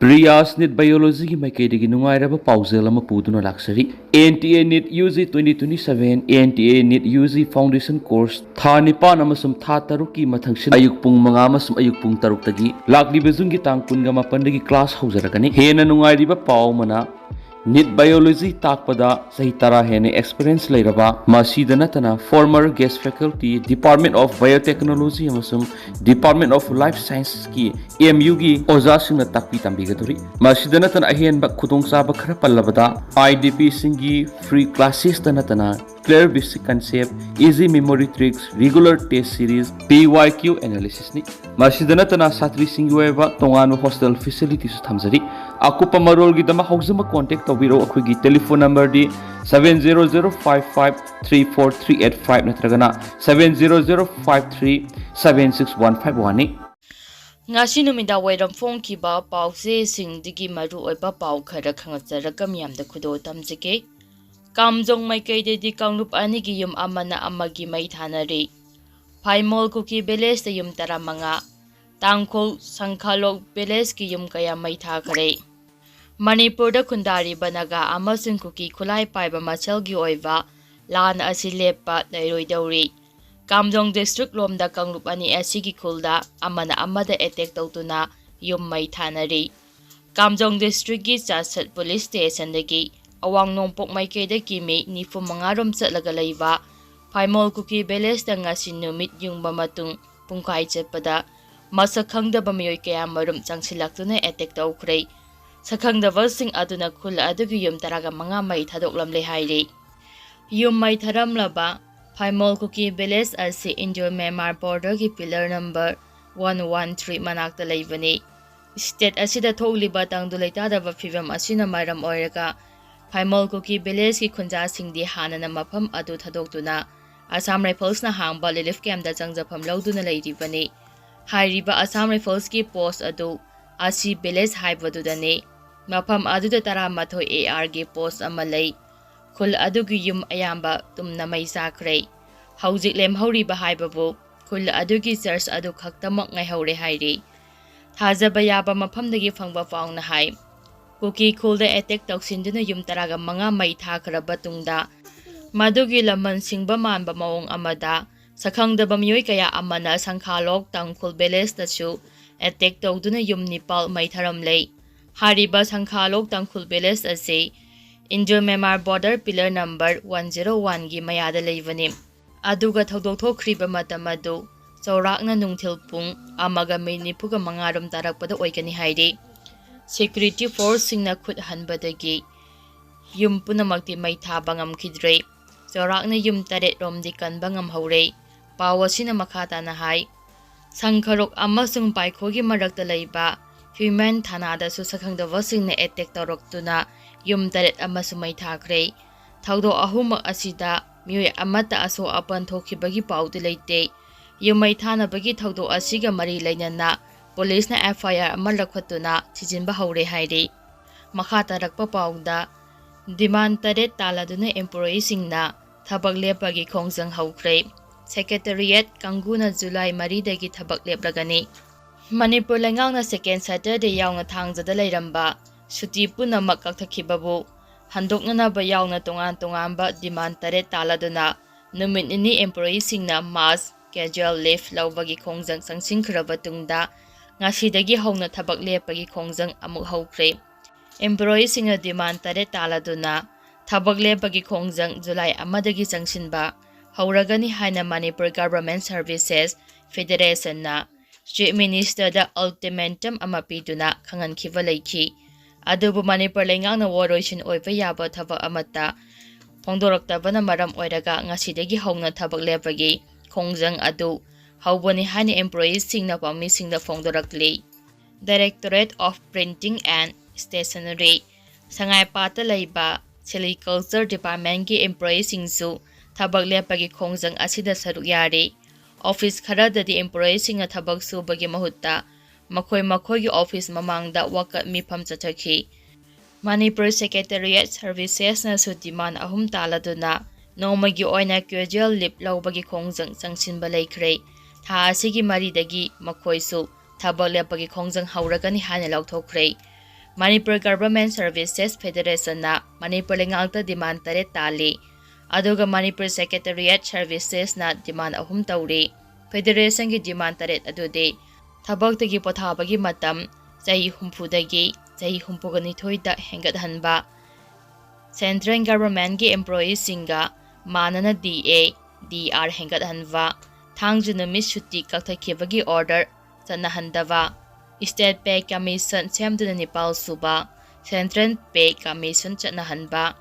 Priyas NEET Biology ki maikaidagi nungairaba pauzal ama puduna laksari NTA NEET UG 2027 NTA NEET UG Foundation Course tha nipan amasum tha taruki mathangsin ayuk pung manga amasum ayuk pung taruk tagi lakliba jungi tang kunga mapandagi class haujaragani hena nungairiba pau mana NEET Biology takpada sahi tara hene experience lairaba masida natana former guest faculty Department of Biotechnology amasum Department of Life Sciences ki MU gi oja singna takpi tambigaduri masida natana ahenba khudong chaba khara pallabada IDP singi free classes tanatana clear basic concept easy memory tricks regular test series PYQ analysis ni masida natana satri singi weba tonganu hostel facilities thamjari akupa marol gi dama hawjama contact tawbiro akhoi telephone number di 7005534385 natragana 7005376151 ngasi numida wairam phongkiba pause singdigi maru oiba pau khara khangajaraka miyamda khudo tamjike kamjong maikei di kanglup ani gi yum amana amagi mai thanari phaimol kuki beles yum taramanga tangkhol sangkhalok beles ki yum kaya mai tha khare Manipur da khundari banaga amasung kuki khulai paiba machel gi oiba lan asi lepa dairoi dauri Kamjong district lomda kanglup ani ashigi khulda amana amada attack tawtuna yum mai thanari Kamjong district gi chasat police station dagi awang nongpok maikei da kimi nifu mangarom chatlaga leiba phaimol kuki beles da ngasi numit yungba matung pungkai chetpada masak khangdaba miyoi kaya marum changsilaktuna attack tawkhre sakhangdaba sing aduna khul adugi yum taraga manga mai thadoklamle hairi yum mai tharamlaba phaimol kuki beles asi India Myanmar border ki pillar number 113 manakta leibani state asida tholiba tangdulaita daba phibam asina maram oiraga phaimol kuki beles ki khunja singdi hanana mafam adu thadoktuna Assam Rifles na hangba relief camp da changjafam lawduna leiribani hairiba Assam Rifles ki post adu asi beles haibadudani mafam aduda taramathoi AR gi post amalei khul adugi yum ayamba tumna mai sakre haujik lem hauri bahaibabu khul adugi church adu khaktamak ngai haure hairi thajaba yaba mafamdagi phangba paungna hai kuki khulda attack toksinduna yum taraga manga mai thakra batungda madugi laman singba manba maung amada sakhangdaba miyoi kaya amana sangkhalok tangkhul beles tachu attack tawduna yum nipal mai tharamlei hariba sangkhalok tangkhul beles ase India Myanmar border pillar number 101 gi mayada leivani aduga thodok thokriba matamadu chaurakna nungthil pung amaga minipuga mangarum tarakpada oikani hairi security force singna khut hanbadagi yum punamakti mai thaba ngamkhidre chaurakna yum taret romdi kanba ngamhaure pawasina makhata na hai sangkharok amasung paikhogi marakta leiba human thanada su sakhangdaba singna attack toroktuna yum taret amasu mai thakre thaudo ahuma asida miyoi amata aso apan thokhibagi pauti leite yumai thana bagi thaudo asiga mari leinana police na FIR amal rakhatuna thijinba haure hairi makhata rakpa pauda demand taret taladuna employee singna thabak lepagi khongjang haukre secretariat kanguna July 3 dagi thabak lepragani Manipur lengangna second Saturday yaungna thangjada leiramba suti punamak kakthakhibabu handoknana ba yaungna tongan tonganba demand taret taladuna numit ini employee singna mass casual leave lawbagi khongjang sangsingkhraba tungda ngasidagi hongna thabak lepagi khongjang amuk haukre employee singa demand taret taladuna thabak lepagi khongjang July amadagi changsinba hauragani haina Manipur Government Services Federation na Chief Minister da ultimatum amapiduna khangan khiva leikhi adubu Manipur lengangna warroisin oiba yaba thabak amata phongdoraktabana maram oiraga ngasidagi hongna thabak lepagi khongjang adu haubani hani employees singna pami singda phongdorakli Directorate of Printing and Stationery sangai pata leiba Silviculture Department ki employees singsu thabak lepagi khongjang asida saruk yari office kharadadi employees singa thabak subagi mahutta makhoi gi office mamangda wakat mifam chathakhi Manipur Secretariat Services na su demand ahum taladuna nomagi oina casual leave lawbagi khongjang changsinba leikre tha asigi mari dagi makhoi su thabak lepagi khongjang hauragani hana lauthokre Manipur Government Services Federation na Manipur lengangta demand 8 tali. Aduga Manipur Secretariat Services na demand 3 tauri. Federation ki demand 8 adude thabaktagi pothabagi matam chahi 30 dagi chahi 32 da hengathanba. Central Government ki employees singa manana DA, DR hengathanba. Thangju numit shuti kakthakibagi order chanahandava. State Pay Commission semduna nipal suba, Central Pay Commission chanahanba,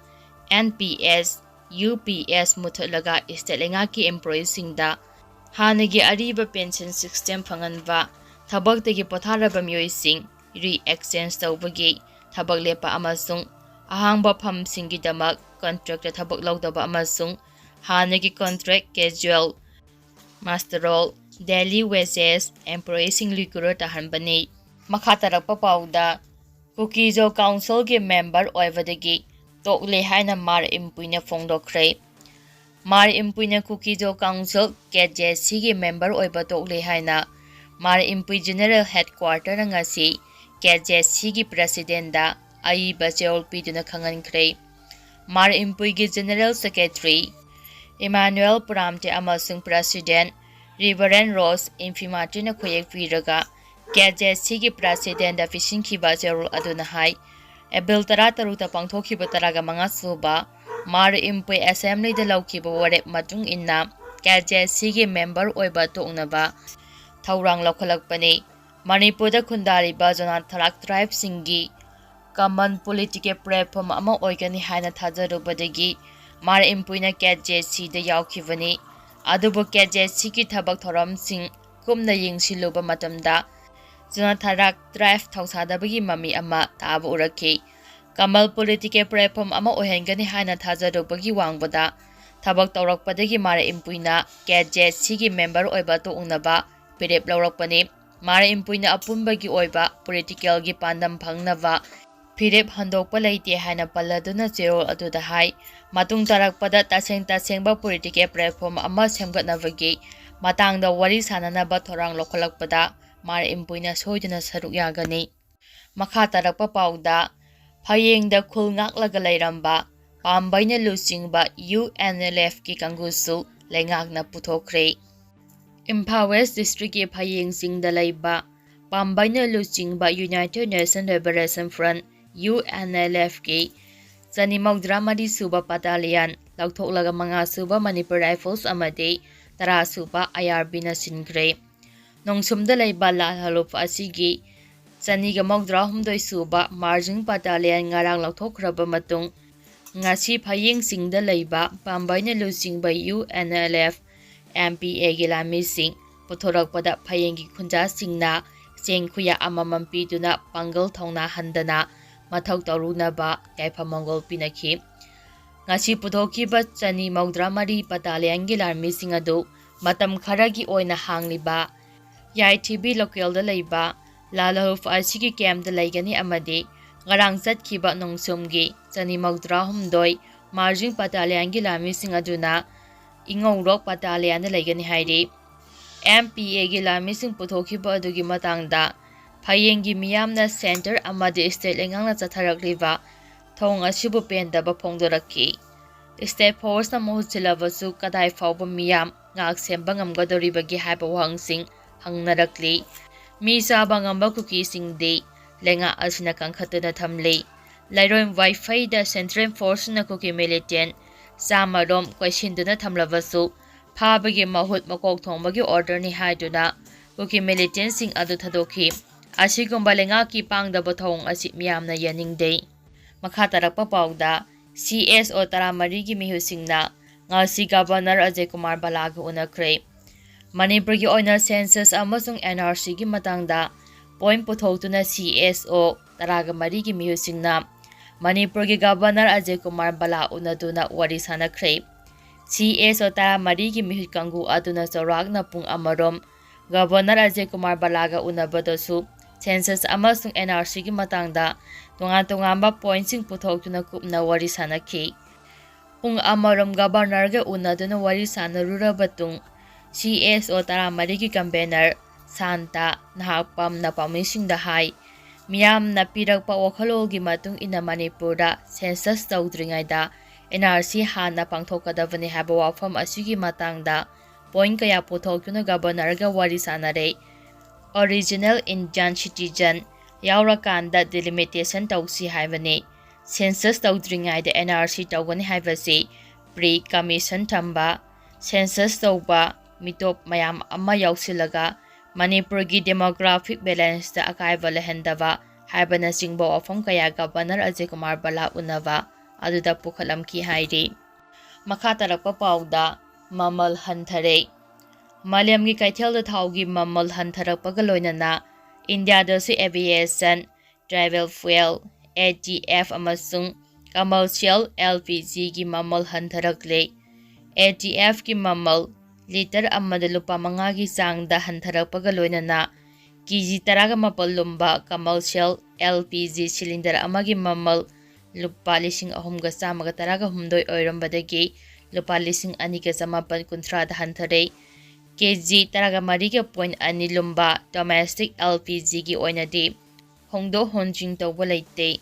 NPS, UPS muthulaga state lengaki employees singda, hanagi ariba pension system phanganba, thabak tagi potharaba miyoi sing, re-exchange tawbagi, thabak lepa amasung, ahangba pham singi damak, contract thabak lawdaba amasung, hanagi contract casual, master role, daily wages, employees sing likuro tahanbani. Makhatarapa pauda, Kukizo Council ki member oivadagi, tokle haina mar impuina fongdokre. Mar impuina Kukizo Council KJC ki member oiba tokle haina, mar impui General Headquarter na ngasi, KJC ki President da, ai bachol piduna kangankre. Mar impui ki General Secretary, Emmanuel Puramte amasung President, Reverend Rose Infimati na kuyek piraga, KJC ki President da fishing ki bajarul aduna hai, Ebil tara taruta pangthoki bataraga mga suba, mar impui assembly da lauki ba warep matung inna, KJC ki member oiba toonaba, thaurang lokhalakpani, Manipur da kundari ba zonat tharak tribe singi, common political platform ama oigani haina thajarubadagi, mar impui na KJC da yaukivani, adubo KJC ki thabak thoram sing kumna yingsiluba matamda, Jonatharak drive thausadabagi mami ama tabu uraki. Kamal political platform ama ohengani haina thajadobagi wangbada. Thabak tawrakpadagi mara impuina KJC ki member oiba to unaba pirep lawrakpani. Mara impuina apumbagi oiba political gi pandam phangnava pirep handokpa leite haina paladuna zero aduda hai. Matung tarakpada tasengba political platform ama semgatnavagi matangda wari sananaba thorang lokhalakpada mar impuina soiduna saruk yagani. Makha tarakpa pauda, phayengda khul ngaklaga lairamba, pambaina lusingba UNLF ki kangusu lengakna puthokre. Imphal West District ki phayeng singda laiba, pambaina lusingba United Nations Liberation Front UNLF ki Zanimogdra Madi Suba Battalion, lauthoklaga mga suba Manipur Rifles amadi tara suba IRB na singre. Nongsumda laiba lalhalup ashigi, Saniga Mogdra humdoi suba Marjing Battalion ngarang lauthokraba matung, ngasi phayeng singda laiba pambaina lusingba UNLF MPA gi lami sing, puthorakpada phayenggi khunja singna sengkhuya amamam piduna pangal thongna handana mathau tarunaba kaifamongol pinakhi. Ngasi puthokiba Chani Mogdra Mari Battalion gi lami sing adu matam kharagi oina hangliba YTB local da laiba lalahuf ashigi camp da laigani amadi ngarang chatkiba nongsumgi Chani Mogdra humdoi Marjing Battalion gi lami sing aduna Ingorok Battalion da laigani hairi. MPA gi lami sing puthokiba adugi matangda phayenggi miyamna center amadi state lengangna chatharakliba thong asibu pendaba phongdoraki. State force na mohutsilavasu kadai fauba miyam ngak semba ngamgadoribagi haiba wahangsing hangnarakli. Mi saba ngamba kuki singde lenga asina kangkhatuna thamle. Lairoim Wi-Fi da Central Force na kuki militant samarom kwaisinduna thamlavasu phabagi mahut makok thongbagi order ni haiduna kuki militant sing adu thadoki. Asigumba lenga ki pangdaba thong asi miyamna yaningde. Makha tarakpa pauda CSO taramari gi mihusingna ngasi Governor Ajay Kumar Balaga unakre. Manipur gi oina census amasung NRC gi matangda point puthokuna CSO taraga mari gi mihusingna Manipur gi Governor Ajay Kumar Bala unaduna wari sanakre. CSO taramari gi mihut kangu aduna sorakna pung amarom Governor Ajay Kumar Balaga unabadosu census amasung NRC gi matangda tunga-tungamba pointsing puthokuna kupna wari sanaki. Pung amarom Governor ga unaduna wari sanarura batung CSO taramari ki campaigner Santa nahakpam na pamising dahay ꯃꯤꯌꯥꯝꯅ ꯄꯤꯔꯛꯄ ꯋꯥꯈꯜꯂꯣꯟꯒꯤ ꯃꯇꯨꯡ ꯏꯟꯅ ꯃꯅꯤꯄꯨꯔꯗ census ꯇꯧꯗ꯭ꯔꯤꯉꯩꯗ NRC ꯍꯥꯟꯅ ꯄꯥꯡꯊꯣꯛꯀꯗꯕꯅꯤ ꯍꯥꯏꯕ ꯋꯥꯐꯝ ꯑꯁꯤꯒꯤ ꯃꯇꯥꯡꯗ ꯄꯣꯏꯟꯠ ꯀꯌꯥ ꯄꯨꯊꯣꯛꯇꯨꯅ ꯒꯕꯔꯅꯔꯒ ꯋꯥꯔꯤ ꯁꯥꯅꯔꯦ꯫ ꯑꯣꯔꯤꯖꯤꯅꯦꯜ ꯏꯟꯗꯤꯌꯟ ꯁꯤꯇꯤꯖꯟ ꯌꯥꯎꯔꯀꯥꯟꯗ ꯗꯤꯂꯤꯃꯤꯇꯦꯁꯟ ꯇꯧꯁꯤ ꯍꯥꯏꯕꯅꯤ꯫ ꯁꯦꯟꯁꯁ ꯇꯧꯗ꯭ꯔꯤꯉꯩꯗ NRC ꯇꯧꯒꯅꯤ ꯍꯥꯏꯕꯁꯤ ꯄ꯭ꯔꯤ ꯀꯃꯤꯁꯟ ꯊꯝꯕ, ꯁꯦꯟꯁꯁ ꯇꯧꯕ ꯃꯤꯇꯣꯞ ꯃꯌꯥꯝ ꯑꯃ ꯌꯥꯎꯁꯤꯜꯂꯒ ꯃꯅꯤꯄꯨꯔꯒꯤ ꯗꯦꯃꯣꯒ꯭ꯔꯥꯐꯤꯛ ꯕꯦꯂꯦꯟꯁꯇ ꯑꯀꯥꯏꯕ ꯂꯩꯍꯟꯗꯕ ꯍꯥꯏꯕꯅꯆꯤꯡꯕ ꯋꯥꯐꯝ ꯀꯌꯥ ꯒꯕꯔꯅꯔ ꯑꯖꯌ ꯀꯨꯃꯥꯔ ꯕꯂꯥ ꯎꯅꯕ ꯑꯗꯨꯗ ꯄꯨꯈꯠꯂꯝꯈꯤ ꯍꯥꯏꯔꯤ꯫ ꯃꯈꯥ ꯇꯥꯔꯛꯄ ꯄꯥꯎꯗ ꯃꯃꯜ ꯍꯟꯊꯔꯦ꯫ ꯃꯥꯂꯦꯝꯒꯤ ꯀꯩꯊꯦꯜꯗ ꯊꯥꯎꯒꯤ ꯃꯃꯜ ꯍꯟꯊꯔꯛꯄꯒ ꯂꯣꯏꯅꯅ ꯏꯟꯗꯤꯌꯥꯗꯁꯨ ꯑꯦꯚꯤꯌꯦꯁꯟ, ꯇ꯭ꯔꯥꯚꯦꯜ ꯐ꯭ꯌꯨꯦꯜ, ATF ꯑꯃꯁꯨꯡ ꯀꯃꯔꯁꯤꯌꯦꯜ LPGꯒꯤ ꯃꯃꯜ ꯍꯟꯊꯔꯛꯂꯦ꯫ ATFꯒꯤ ꯃꯃꯜ ꯂꯤꯇꯔ ꯑꯃꯗ ꯂꯨꯄꯥ 5ꯒꯤ ꯆꯥꯡꯗ ꯍꯟꯊꯔꯛꯄꯒ ꯂꯣꯏꯅꯅ KG 17 ꯂꯨꯝꯕ ꯀꯃꯔꯁꯤꯌꯦꯜ LPG ꯁꯤꯂꯤꯟꯗꯔ ꯑꯃꯒꯤ ꯃꯃꯜ ꯂꯨꯄꯥ 3,118 ꯑꯣꯏꯔꯝꯕꯗꯒꯤ ꯂꯨꯄꯥ 2,990ꯗ ꯍꯟꯊꯔꯦ꯫ KG 13.2 ꯂꯨꯝꯕ ꯗꯣꯃꯦꯁꯇꯤꯛ LPGꯒꯤ ꯑꯣꯏꯅꯗꯤ ꯍꯣꯡꯗꯣꯛ ꯍꯣꯟꯖꯤꯟ ꯇꯧꯕ ꯂꯩꯇꯦ꯫